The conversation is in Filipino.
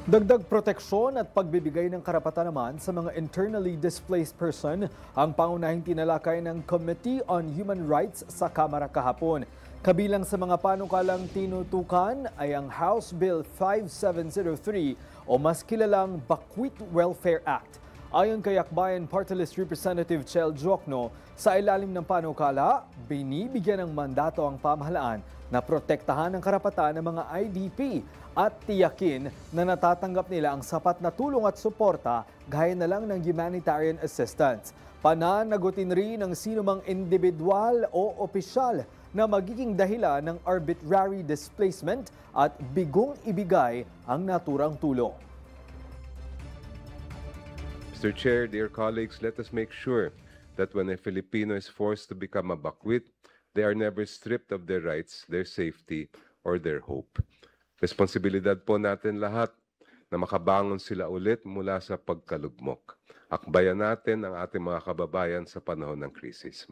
Dagdag proteksyon at pagbibigay ng karapatan naman sa mga internally displaced person ang pangunahing tinalakay ng Committee on Human Rights sa Kamara kahapon. Kabilang sa mga panukalang tinutukan ay ang House Bill 5703 o mas kilalang Bakwit Welfare Act. Ayon kay Akbayan Party List Representative Chel Jokno, sa ilalim ng panukala, binibigyan ng mandato ang pamahalaan na protektahan ang karapatan ng mga IDP at tiyakin na natatanggap nila ang sapat na tulong at suporta gaya na lang ng humanitarian assistance. Pananagutin rin ng sinumang individual o opisyal na magiging dahilan ng arbitrary displacement at bigong ibigay ang naturang tulong. Mr. Chair, dear colleagues, let us make sure that when a Filipino is forced to become a bakwit, they are never stripped of their rights, their safety, or their hope. Responsibilidad po natin lahat na makabangon sila ulit mula sa pagkalugmok. Akbayan natin ang ating mga kababayan sa panahon ng krisis.